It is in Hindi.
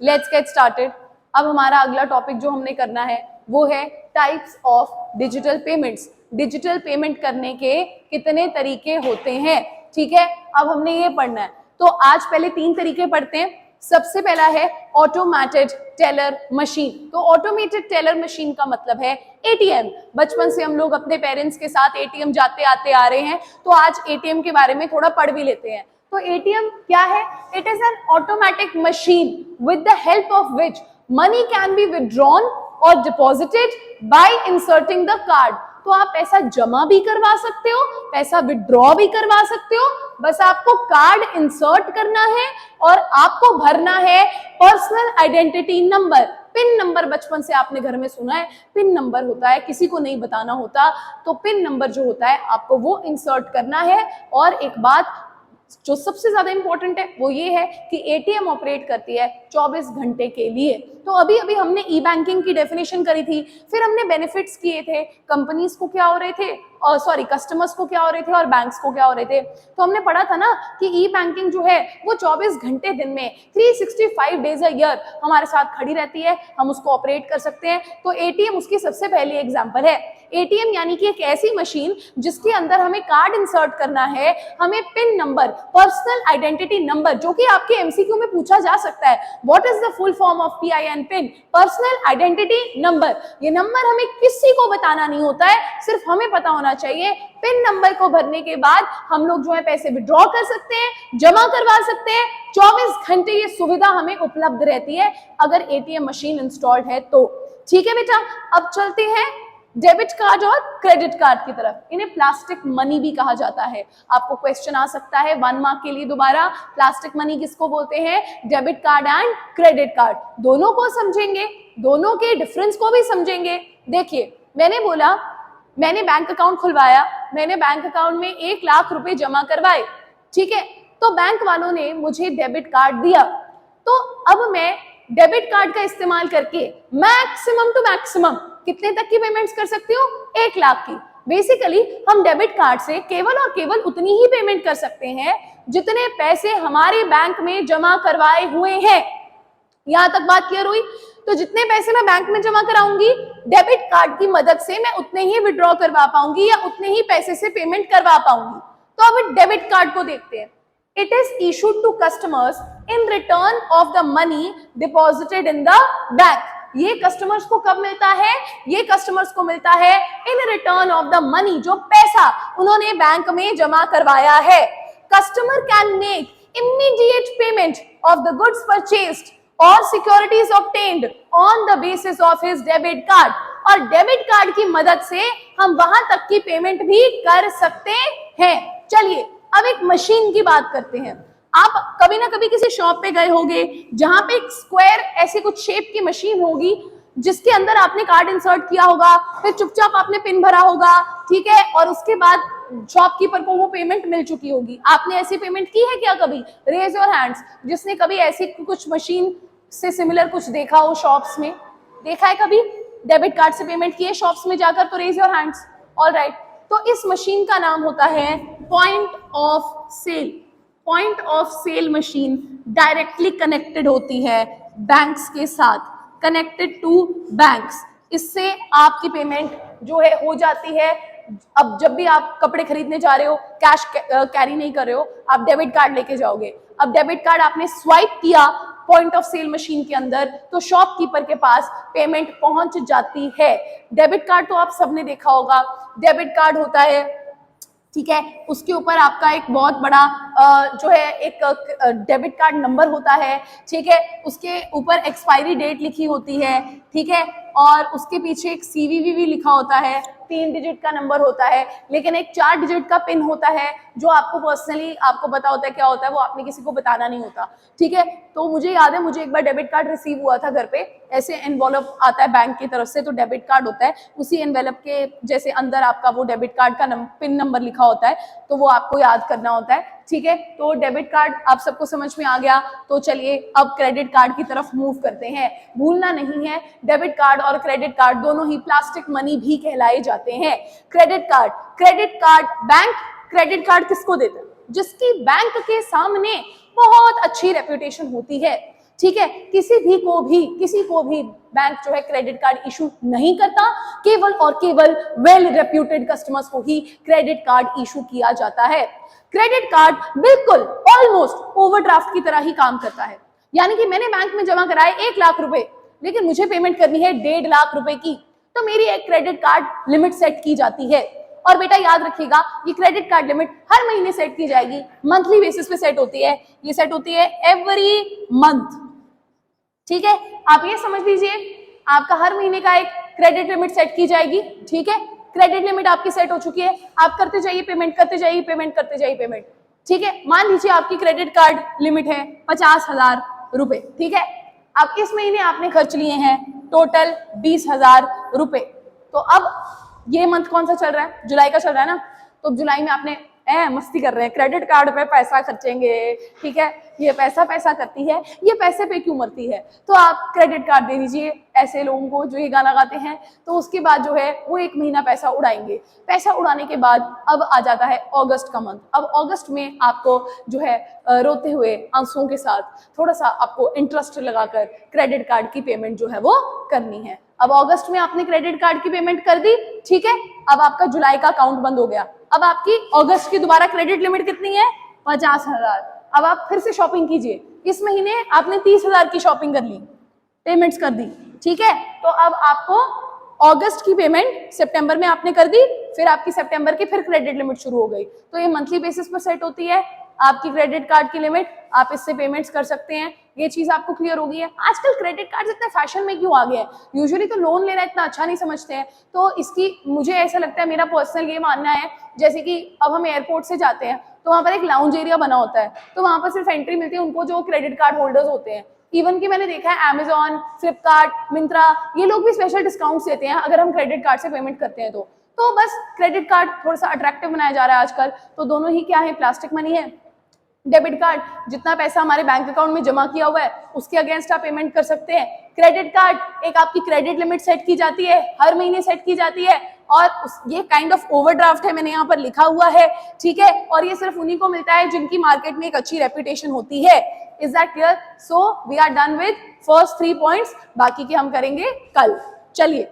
Let's get started. अब हमारा अगला टॉपिक जो हमने करना है वो है types of digital payments. Digital payment करने के कितने तरीके होते हैं, ठीक है। अब हमने ये पढ़ना है, तो आज पहले 3 तरीके पढ़ते हैं। सबसे पहला है ऑटोमेटेड टेलर मशीन। तो ऑटोमेटेड टेलर मशीन का मतलब है एटीएम। बचपन से हम लोग अपने पेरेंट्स के साथ एटीएम जाते आते आ रहे हैं, तो आज एटीएम के बारे में थोड़ा पढ़ भी लेते हैं। तो एटीएम क्या है? It is an automatic machine with the help of which money can be withdrawn और deposited by inserting the card. तो आप पैसा जमा भी करवा सकते हो, पैसा विड्रॉ भी करवा सकते हो, बस आपको कार्ड इंसर्ट करना है और आपको भरना है personal identity number. Pin number बचपन से आपने घर में सुना है, पिन नंबर होता है, किसी को नहीं बताना होता, तो पिन नंबर जो होता है आपको वो इंसर्ट करना है। और एक बात जो सबसे ज्यादा इंपॉर्टेंट है वो ये है कि एटीएम ऑपरेट करती है 24 घंटे के लिए। तो अभी अभी हमने ई बैंकिंग की डेफिनेशन करी थी, फिर हमने बेनिफिट्स किए थे, कंपनीज को क्या हो रहे थे और कस्टमर्स को क्या हो रहे थे और बैंक्स को क्या हो रहे थे। तो हमने पढ़ा था ना कि ई बैंकिंग जो है वो 24 घंटे दिन में 365 डेज अ ईयर हमारे साथ खड़ी रहती है, हम उसको ऑपरेट कर सकते हैं। तो एटीएम उसकी सबसे पहली एग्जाम्पल है। एटीएम यानी कि एक ऐसी मशीन जिसके अंदर हमें कार्ड इंसर्ट करना है, हमें pin number, personal identity number, जो कि आपके एमसीक्यू में पूछा जा सकता है, what is the full form of PIN pin, personal identity number. ये नंबर हमें किसी को बताना नहीं होता है, सिर्फ हमें पता होना चाहिए। पिन नंबर को भरने के बाद हम लोग जो है पैसे विड्रॉ कर सकते हैं, जमा करवा सकते हैं। 24 घंटे ये सुविधा हमें उपलब्ध रहती है अगर एटीएम मशीन इंस्टॉल्ड है तो। ठीक है बेटा, अब चलते हैं डेबिट कार्ड और क्रेडिट कार्ड की तरफ। इन्हें प्लास्टिक मनी भी कहा जाता है। आपको क्वेश्चन आ सकता है 1 मार्क के लिए दोबारा, प्लास्टिक मनी किसको बोलते हैं? Debit card and credit card. दोनों को समझेंगे, दोनों के डिफरेंस को भी समझेंगे। देखिए, मैंने बोला मैंने बैंक अकाउंट खुलवाया, मैंने बैंक अकाउंट में 1 लाख रुपए जमा करवाए, ठीक है। तो बैंक वालों ने मुझे डेबिट कार्ड दिया, तो अब मैं डेबिट कार्ड का इस्तेमाल करके मैक्सिमम टू मैक्सिमम कितने तक की पेमेंट्स कर सकती हूँ? 1 लाख की। बेसिकली हम डेबिट कार्ड से केवल और केवल उतनी ही पेमेंट कर सकते हैं जितने पैसे हमारे बैंक में जमा करवाए हुए हैं। यहां तक बात क्लियर हुई? तो जितने पैसे मैं बैंक में जमा कराऊंगी, डेबिट कार्ड की मदद से मैं उतने ही विड्रॉ करवा पाऊंगी या उतने ही पैसे से पेमेंट करवा पाऊंगी। तो अब डेबिट कार्ड को देखते हैं। It is issued to customers in return of the money deposited in the bank. ये कस्टमर्स को कब मिलता है? ये कस्टमर्स को मिलता है in return of the money, जो पैसा उन्होंने बैंक में जमा करवाया है। Customer can make immediate payment of the goods purchased और securities obtained on the basis of his debit card. और डेबिट कार्ड की मदद से हम वहां तक की पेमेंट भी कर सकते हैं। चलिए अब एक मशीन की बात करते हैं। आप कभी ना कभी किसी शॉप पे गए होंगे जहां पे एक स्क्वायर ऐसी कुछ शेप की मशीन होगी जिसके अंदर आपने कार्ड इंसर्ट किया होगा, फिर चुपचाप आपने पिन भरा होगा, ठीक है, और उसके बाद शॉपकीपर को वो पेमेंट मिल चुकी होगी। आपने ऐसी पेमेंट की है क्या कभी? रेज योर हैंड्स जिसने कभी ऐसी कुछ मशीन से सिमिलर कुछ देखा हो शॉप्स में। देखा है कभी डेबिट कार्ड से पेमेंट की है शॉप्स में जाकर? तो रेज योर हैंड्स। ऑलराइट, तो इस मशीन का नाम होता है point of sale. Point of sale machine directly connected होती है बैंक्स के साथ, कनेक्टेड टू बैंक्स। इससे आपकी पेमेंट जो है हो जाती है। अब जब भी आप कपड़े खरीदने जा रहे हो, कैश कैरी नहीं कर रहे हो, आप डेबिट कार्ड लेके जाओगे। अब डेबिट कार्ड आपने स्वाइप किया पॉइंट ऑफ सेल मशीन के अंदर, तो शॉपकीपर के पास पेमेंट पहुंच जाती है। डेबिट कार्ड तो आप सबने देखा होगा। डेबिट कार्ड होता है, ठीक है, उसके ऊपर आपका एक बहुत बड़ा जो है एक डेबिट कार्ड नंबर होता है, ठीक है, उसके ऊपर एक्सपायरी डेट लिखी होती है, ठीक है, और उसके पीछे एक सीवीवी भी लिखा होता है, 3 डिजिट का नंबर होता है, लेकिन एक 4 डिजिट का पिन होता है जो आपको पर्सनली आपको पता होता है क्या होता है, वो आपने किसी को बताना नहीं होता, ठीक है। तो मुझे याद है, मुझे एक बार डेबिट कार्ड रिसीव हुआ था घर पे, ऐसे एनवेलप आता है बैंक की तरफ से, तो डेबिट कार्ड होता है, उसी एनवेलप के जैसे अंदर आपका वो डेबिट कार्ड का पिन नंबर लिखा होता है, तो वो आपको याद करना होता है, ठीक है। तो डेबिट कार्ड आप सबको समझ में आ गया। तो चलिए अब क्रेडिट कार्ड की तरफ मूव करते हैं। भूलना नहीं है, डेबिट कार्ड और क्रेडिट कार्ड दोनों ही प्लास्टिक मनी भी कहलाए जाते हैं। Credit card bank credit card किसको देता है? जिसकी बैंक के सामने बहुत अच्छी रेपुटेशन होती है, ठीक है, किसी को भी बैंक जो है क्रेडिट कार्ड इशू नहीं करता, केवल और केवल वेल रेप्यूटेड कस्टमर्स को ही क्रेडिट कार्ड इशू किया जाता है। क्रेडिट कार्ड बिल्कुल ऑलमोस्ट ओवरड्राफ्ट की तरह ही काम करता है, यानी कि मैंने बैंक में जमा कराए 1 लाख रुपए, लेकिन मुझे पेमेंट करनी है 1.5 लाख रुपए की, तो मेरी एक क्रेडिट कार्ड लिमिट सेट की जाती है। और बेटा याद रखिएगा, ये क्रेडिट कार्ड लिमिट हर महीने सेट की जाएगी, मंथली बेसिस पे सेट होती है, ये सेट होती है एवरी मंथ। ठीक है, आप ये समझ लीजिए आपका हर महीने का एक क्रेडिट लिमिट सेट की जाएगी। ठीक है, क्रेडिट लिमिट आपकी सेट हो चुकी है, आप करते जाइए पेमेंट, करते जाइए पेमेंट, करते जाइए पेमेंट। ठीक है, मान लीजिए आपकी क्रेडिट कार्ड लिमिट है 50,000 रुपए। ठीक है, अब इस महीने आपने खर्च लिए हैं टोटल 20,000 रुपए। तो अब ये मंथ कौन सा चल रहा है, जुलाई का चल रहा है ना, तो जुलाई में आपने मस्ती कर रहे हैं, क्रेडिट कार्ड पे पैसा खर्चेंगे। ठीक है, ये पैसा पैसा करती है, ये पैसे पे क्यों मरती है, तो आप क्रेडिट कार्ड दे दीजिए ऐसे लोगों को जो ये गाना गाते हैं। तो उसके बाद जो है वो 1 महीना पैसा उड़ाएंगे। पैसा उड़ाने के बाद अब आ जाता है अगस्त का मंथ। अब अगस्त में आपको जो है रोते हुए आंसुओं के साथ थोड़ा सा आपको इंटरेस्ट लगाकर क्रेडिट कार्ड की पेमेंट जो है वो करनी है। अब अगस्त में आपने क्रेडिट कार्ड की पेमेंट कर दी। ठीक है, अब आपका जुलाई का अकाउंट बंद हो गया। अब आपकी अगस्त की दोबारा क्रेडिट लिमिट कितनी है, 50,000। अब आप फिर से शॉपिंग कीजिए। इस महीने आपने 30,000 की शॉपिंग कर ली, पेमेंट्स कर दी। ठीक है, तो अब आपको अगस्त की पेमेंट सितंबर में आपने कर दी, फिर आपकी सितंबर की फिर क्रेडिट लिमिट शुरू हो गई। तो ये मंथली बेसिस पर सेट होती है आपकी क्रेडिट कार्ड की लिमिट, आप इससे पेमेंट्स कर सकते हैं। ये चीज आपको क्लियर हो गई है। आजकल क्रेडिट कार्ड इतने फैशन में क्यों आ गए हैं, यूजुअली तो लोन लेना इतना अच्छा नहीं समझते हैं। तो इसकी मुझे ऐसा लगता है, मेरा पर्सनल ये मानना है, जैसे कि अब हम एयरपोर्ट से जाते हैं तो वहां पर एक लाउंज एरिया बना होता है, तो वहां पर सिर्फ एंट्री मिलती है उनको जो क्रेडिट कार्ड होल्डर्स होते हैं। इवन कि मैंने देखा है अमेजॉन, फ्लिपकार्ट, मिंत्रा, ये लोग भी स्पेशल डिस्काउंट्स देते हैं अगर हम क्रेडिट कार्ड से पेमेंट करते हैं। तो बस क्रेडिट कार्ड थोड़ा सा अट्रैक्टिव बनाया जा रहा है आजकल। तो दोनों ही क्या है, प्लास्टिक मनी है। डेबिट कार्ड, जितना पैसा हमारे बैंक अकाउंट में जमा किया हुआ है उसके अगेंस्ट आप पेमेंट कर सकते हैं। क्रेडिट कार्ड एक आपकी क्रेडिट लिमिट सेट की जाती है, हर महीने सेट की जाती है, और ये काइंड ऑफ ओवरड्राफ्ट है, मैंने यहाँ पर लिखा हुआ है। ठीक है, और ये सिर्फ उन्हीं को मिलता है जिनकी मार्केट में एक अच्छी रेपुटेशन होती है। Is that clear? So we are done with first 3 points, बाकी के हम करेंगे कल। चलिए।